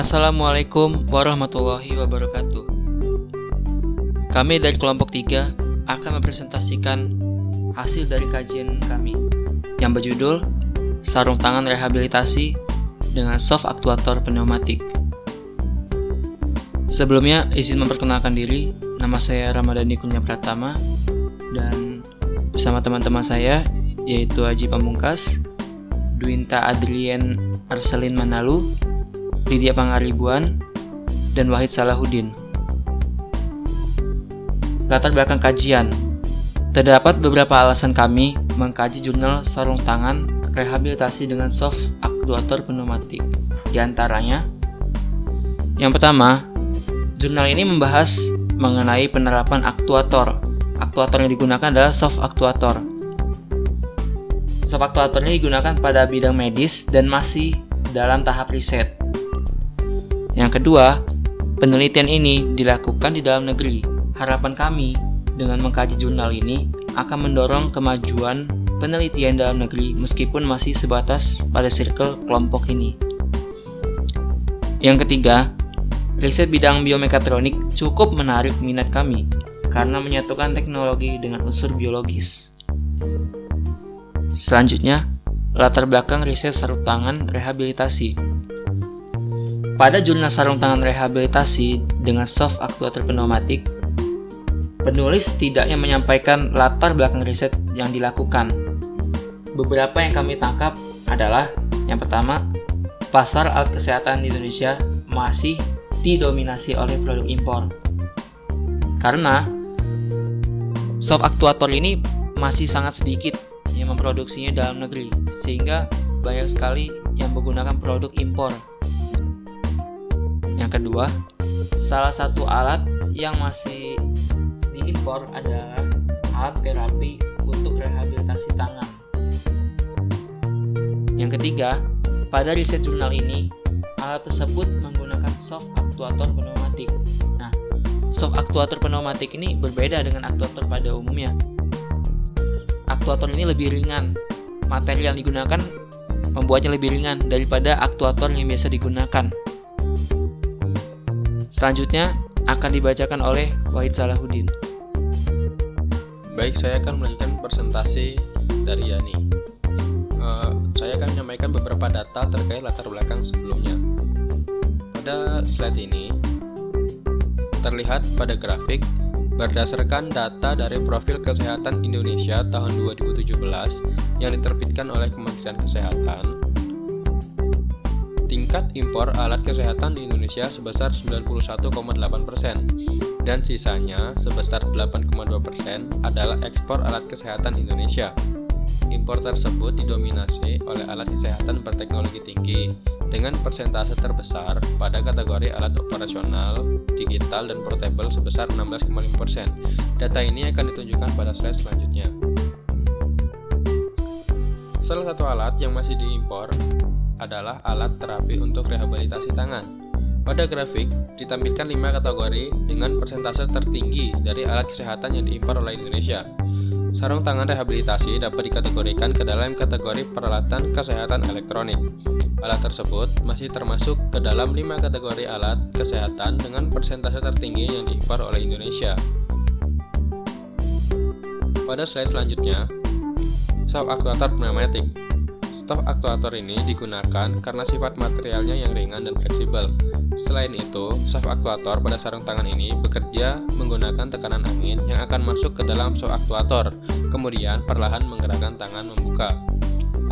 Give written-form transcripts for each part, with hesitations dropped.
Assalamualaikum warahmatullahi wabarakatuh. Kami dari kelompok 3 akan mempresentasikan hasil dari kajian kami yang berjudul Sarung Tangan Rehabilitasi dengan Soft Aktuator Pneumatik. Sebelumnya, izin memperkenalkan diri. Nama saya Ramadhani Kurnia Pratama dan bersama teman-teman saya yaitu Haji Pamungkas, Dwinta Adrien Arselin Manalu, Lydia Pangaribuan, dan Wahid Salahuddin. Latar belakang kajian. Terdapat beberapa alasan kami mengkaji jurnal sarung tangan rehabilitasi dengan soft aktuator pneumatik. Di antaranya, yang pertama, jurnal ini membahas mengenai penerapan aktuator. Aktuator yang digunakan adalah soft aktuator. Soft aktuator ini digunakan pada bidang medis dan masih dalam tahap riset. Yang kedua, penelitian ini dilakukan di dalam negeri. Harapan kami dengan mengkaji jurnal ini akan mendorong kemajuan penelitian dalam negeri meskipun masih sebatas pada circle kelompok ini. Yang ketiga, riset bidang biomekatronik cukup menarik minat kami karena menyatukan teknologi dengan unsur biologis. Selanjutnya, latar belakang riset sarung tangan rehabilitasi. Pada jurnal sarung tangan rehabilitasi dengan soft aktuator pneumatik, penulis tidaknya menyampaikan latar belakang riset yang dilakukan. Beberapa yang kami tangkap adalah, yang pertama, pasar alat kesehatan di Indonesia masih didominasi oleh produk impor. Karena soft aktuator ini masih sangat sedikit yang memproduksinya dalam negeri, sehingga banyak sekali yang menggunakan produk impor. Yang kedua, salah satu alat yang masih diimpor adalah alat terapi untuk rehabilitasi tangan. Yang ketiga, pada riset jurnal ini, alat tersebut menggunakan soft aktuator pneumatik. Nah, soft aktuator pneumatik ini berbeda dengan aktuator pada umumnya. Aktuator ini lebih ringan. Materi yang digunakan membuatnya lebih ringan daripada aktuator yang biasa digunakan. Selanjutnya akan dibacakan oleh Wahid Salahuddin. Baik, saya akan melanjutkan presentasi dari Yani. Saya akan menyampaikan beberapa data terkait latar belakang sebelumnya. Pada slide ini terlihat pada grafik berdasarkan data dari Profil Kesehatan Indonesia tahun 2017 yang diterbitkan oleh Kementerian Kesehatan. Tingkat impor alat kesehatan di Indonesia sebesar 91,8% dan sisanya sebesar 8,2% adalah ekspor alat kesehatan Indonesia. Impor tersebut didominasi oleh alat kesehatan berteknologi tinggi dengan persentase terbesar pada kategori alat operasional, digital, dan portable sebesar 16,5%. Data ini akan ditunjukkan pada slide selanjutnya. Salah satu alat yang masih diimpor adalah alat terapi untuk rehabilitasi tangan. Pada grafik ditampilkan 5 kategori dengan persentase tertinggi dari alat kesehatan yang diimpor oleh Indonesia. Sarung tangan rehabilitasi dapat dikategorikan ke dalam kategori peralatan kesehatan elektronik. Alat tersebut masih termasuk ke dalam 5 kategori alat kesehatan dengan persentase tertinggi yang diimpor oleh Indonesia. Pada slide selanjutnya, soft aktuator pneumatik. Soft aktuator ini digunakan karena sifat materialnya yang ringan dan fleksibel. Selain itu, soft aktuator pada sarung tangan ini bekerja menggunakan tekanan angin yang akan masuk ke dalam soft aktuator, kemudian perlahan menggerakkan tangan membuka.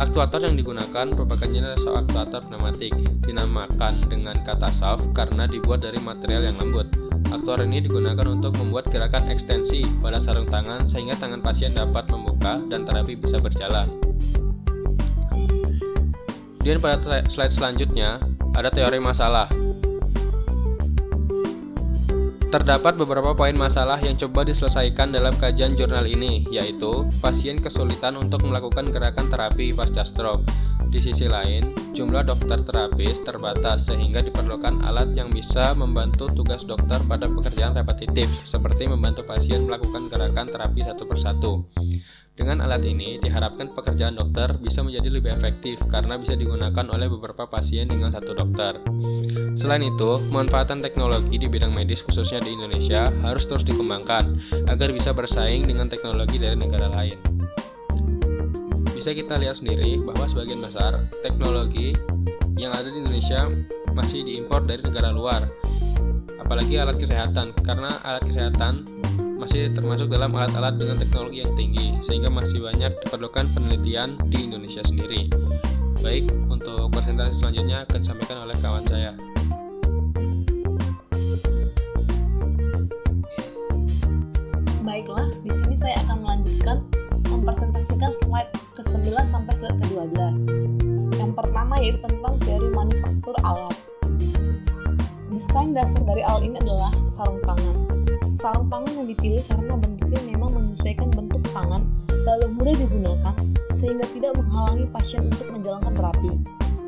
Aktuator yang digunakan merupakan jenis soft aktuator pneumatik, dinamakan dengan kata soft karena dibuat dari material yang lembut. Aktuator ini digunakan untuk membuat gerakan ekstensi pada sarung tangan sehingga tangan pasien dapat membuka dan terapi bisa berjalan. Kemudian pada slide selanjutnya ada teori masalah. Terdapat beberapa poin masalah yang coba diselesaikan dalam kajian jurnal ini, yaitu pasien kesulitan untuk melakukan gerakan terapi pasca stroke, Di sisi lain, jumlah dokter terapis terbatas sehingga diperlukan alat yang bisa membantu tugas dokter pada pekerjaan repetitif, seperti membantu pasien melakukan gerakan terapi satu persatu. Dengan alat ini, diharapkan pekerjaan dokter bisa menjadi lebih efektif karena bisa digunakan oleh beberapa pasien dengan satu dokter. Selain itu, pemanfaatan teknologi di bidang medis khususnya di Indonesia harus terus dikembangkan agar bisa bersaing dengan teknologi dari negara lain. Bisa kita lihat sendiri bahwa sebagian besar teknologi yang ada di Indonesia masih diimpor dari negara luar, apalagi alat kesehatan, karena alat kesehatan masih termasuk dalam alat-alat dengan teknologi yang tinggi, sehingga masih banyak diperlukan penelitian di Indonesia sendiri. Baik, untuk presentasi selanjutnya akan disampaikan oleh kawan saya. Baiklah, di sini saya akan melanjutkan mempresentasikan slide ke-9 sampai slide ke-12. Yang pertama yaitu tentang teori manufaktur alat. Desain dasar dari alat ini adalah sarung tangan. Sarung tangan yang dipilih karena bentuknya memang menyesuaikan bentuk tangan, lalu mudah digunakan sehingga tidak menghalangi pasien untuk menjalankan terapi.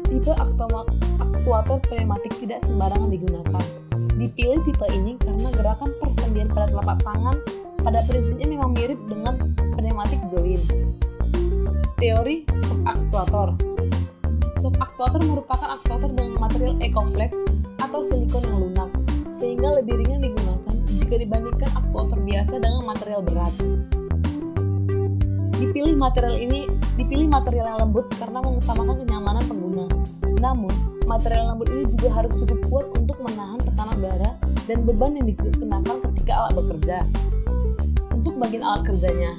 Tipe aktuator pneumatik tidak sembarangan digunakan. Dipilih tipe ini karena gerakan persendian pada telapak tangan pada prinsipnya memang mirip dengan pneumatic joint. Teori subaktuator. Subaktuator merupakan aktuator dengan material Ecoflex atau silikon yang lunak, sehingga lebih ringan digunakan jika dibandingkan aktuator biasa dengan material berat. Dipilih material yang lembut karena mengutamakan kenyamanan pengguna. Namun, material lembut ini juga harus cukup kuat untuk menahan tekanan udara dan beban yang dikenakan ketika alat bekerja. Untuk bagian alat kerjanya,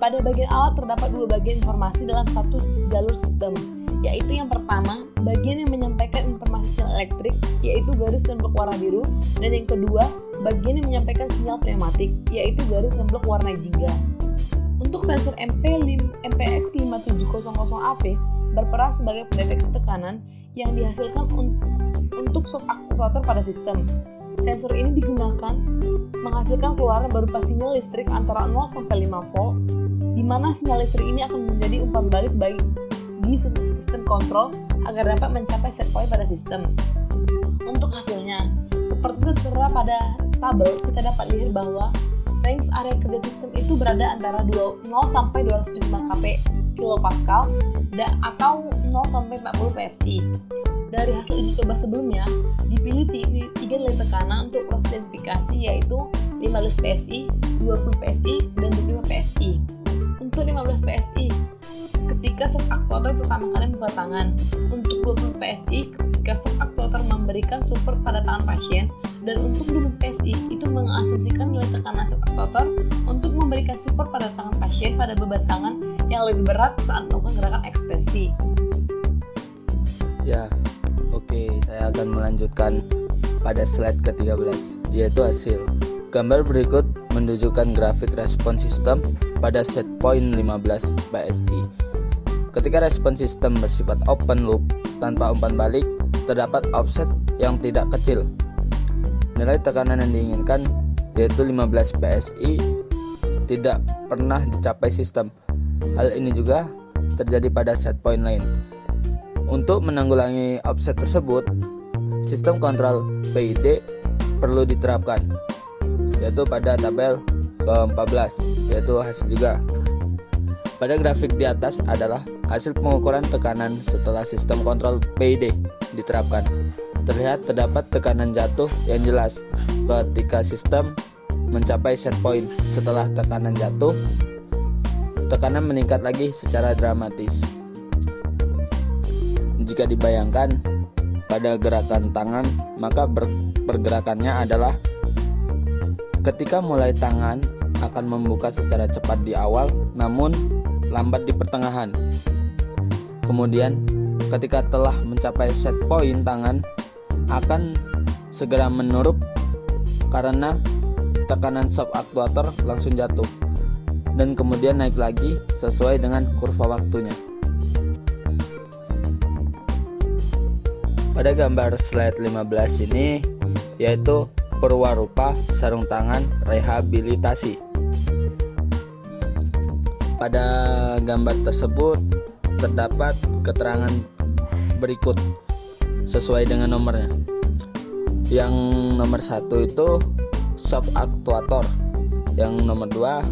pada bagian alat terdapat dua bagian informasi dalam satu jalur sistem, yaitu yang pertama, bagian yang menyampaikan informasi sinyal elektrik, yaitu garis dan blok warna biru, dan yang kedua, bagian yang menyampaikan sinyal pneumatik, yaitu garis dan blok warna jingga. Untuk sensor MPX5700AP berperan sebagai pendeteksi tekanan yang dihasilkan untuk subaktuator pada sistem. Sensor ini digunakan menghasilkan keluaran berupa sinyal listrik antara 0 sampai 5 volt, di mana sinyal listrik ini akan menjadi umpan balik bagi sistem kontrol agar dapat mencapai set point pada sistem. Untuk hasilnya, seperti tertera pada tabel, kita dapat lihat bahwa range area kerja sistem itu berada antara 0 sampai 275 kPa atau 0 sampai 40 PSI. Dari hasil uji coba sebelumnya, dipilih 3 nilai tekanan untuk proses identifikasi, yaitu 15 PSI, 20 PSI, dan 25 PSI. Untuk 15 PSI, ketika subaktuator pertama kali membuka tangan. Untuk 20 PSI, ketika subaktuator memberikan support pada tangan pasien. Dan untuk 20 PSI, itu mengasumsikan nilai tekanan subaktuator untuk memberikan support pada tangan pasien pada beban tangan yang lebih berat saat melakukan gerakan ekstensi. Ya, oke, saya akan melanjutkan pada slide ke-13, yaitu hasil. Gambar berikut menunjukkan grafik respon sistem pada set point 15 PSI. Ketika respon sistem bersifat open loop tanpa umpan balik, terdapat offset yang tidak kecil. Nilai tekanan yang diinginkan yaitu 15 PSI tidak pernah dicapai sistem. Hal ini juga terjadi pada set point lain. Untuk menanggulangi offset tersebut, sistem kontrol PID perlu diterapkan, yaitu pada tabel ke-14, yaitu hasil juga. Pada grafik di atas adalah hasil pengukuran tekanan setelah sistem kontrol PID diterapkan. Terlihat terdapat tekanan jatuh yang jelas ketika sistem mencapai set point. Setelah tekanan jatuh, tekanan meningkat lagi secara dramatis. Jika dibayangkan pada gerakan tangan, maka pergerakannya adalah ketika mulai tangan akan membuka secara cepat di awal, namun lambat di pertengahan. Kemudian ketika telah mencapai set point, tangan akan segera menurup karena tekanan subaktuator langsung jatuh, dan kemudian naik lagi sesuai dengan kurva waktunya. Pada gambar slide 15 ini yaitu perwarupa sarung tangan rehabilitasi. Pada gambar tersebut terdapat keterangan berikut sesuai dengan nomornya. Yang nomor 1 itu shaft aktuator, yang nomor 2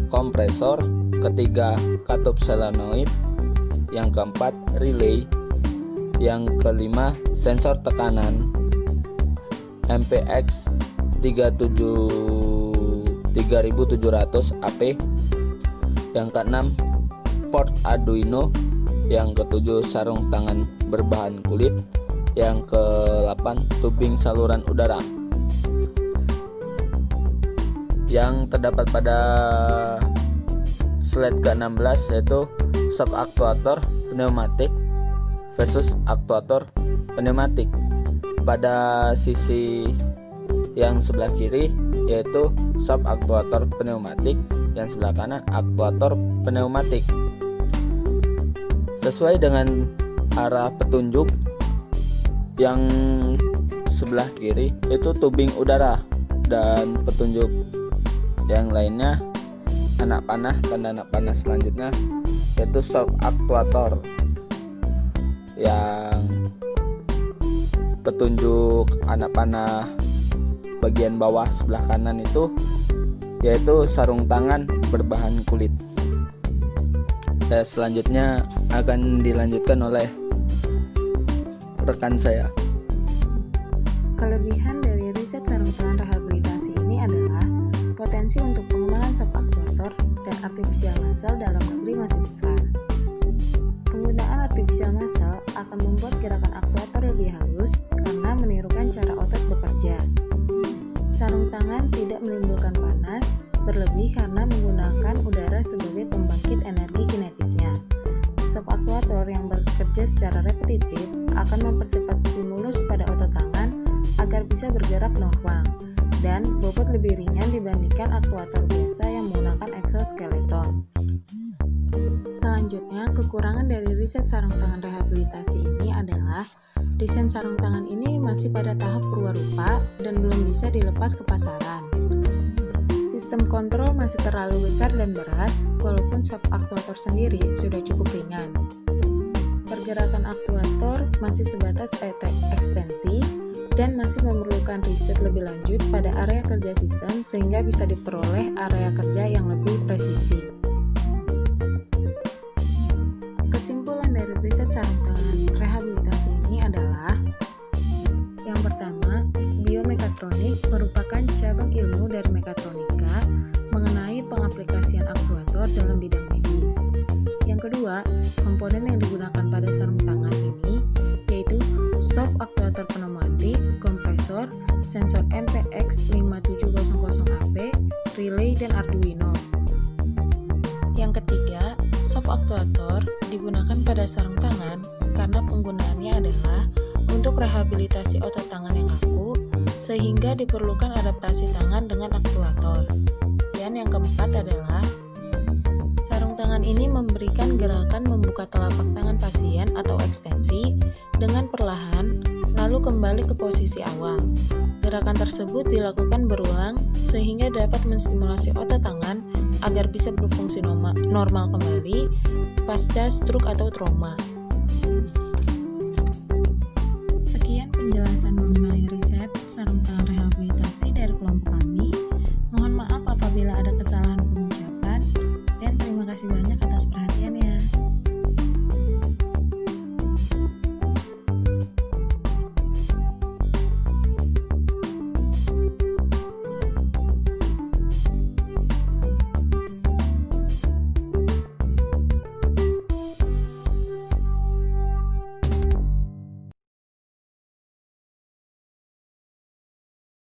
kompresor, ketiga katup solenoid, yang keempat relay, yang kelima sensor tekanan MPX 3700 AP, yang keenam port Arduino, yang ketujuh sarung tangan berbahan kulit, yang ke-8 tubing saluran udara. Yang terdapat pada slide ke-16 yaitu shaft aktuator pneumatik versus aktuator pneumatik. Pada sisi yang sebelah kiri yaitu shaft aktuator pneumatik, yang sebelah kanan aktuator pneumatik. Sesuai dengan arah petunjuk, yang sebelah kiri itu tubing udara, dan petunjuk yang lainnya anak panah, tanda anak panah selanjutnya yaitu shaft aktuator. Yang petunjuk anak panah bagian bawah sebelah kanan itu yaitu sarung tangan berbahan kulit. Selanjutnya akan dilanjutkan oleh rekan saya. Kelebihan dari riset sarung tangan rehabilitasi ini adalah potensi untuk pengembangan shaft aktuator dan artificial muscle dalam negeri masih besar. Penggunaan artificial muscle akan membuat gerakan aktuator lebih halus karena menirukan cara otot bekerja. Sarung tangan tidak menimbulkan panas berlebih karena menggunakan udara sebagai pembangkit energi kinetiknya. Shaft aktuator yang bekerja secara repetitif akan mempercepat stimulus pada otot tangan agar bisa bergerak normal dan bobot lebih ringan dibandingkan aktuator biasa yang menggunakan exoskeleton. Selanjutnya, kekurangan dari riset sarung tangan rehabilitasi ini adalah desain sarung tangan ini masih pada tahap purwarupa dan belum bisa dilepas ke pasaran. Sistem kontrol masih terlalu besar dan berat, walaupun shaft aktuator sendiri sudah cukup ringan. Pergerakan aktuator masih sebatas ekstensi dan masih memerlukan riset lebih lanjut pada area kerja sistem sehingga bisa diperoleh area kerja yang lebih presisi. Kesimpulan dari riset sarung tangan rehabilitasi ini adalah: yang pertama, biomekatronik merupakan cabang ilmu dari mekatronika mengenai pengaplikasian aktuator dalam bidang medis. Yang kedua, komponen yang digunakan pada sarung tangan ini yaitu shaft aktuator pneumatik, kompresor, sensor MPX 5700AP, relay, dan Arduino. Yang ketiga, shaft aktuator digunakan pada sarung tangan karena penggunaannya adalah untuk rehabilitasi otot tangan yang kaku, sehingga diperlukan adaptasi tangan dengan aktuator. Dan yang keempat adalah sarung tangan ini memberikan gerakan membuka telapak tangan pasien atau ekstensi dengan perlahan, lalu kembali ke posisi awal. Gerakan tersebut dilakukan berulang sehingga dapat menstimulasi otot tangan agar bisa berfungsi normal kembali pasca stroke atau trauma. Sekian penjelasan mengenai riset sarung tangan rehabilitasi dari kelompok kami. Mohon maaf apabila ada kesalahan pengucapan, dan terima kasih banyak atas perhatiannya.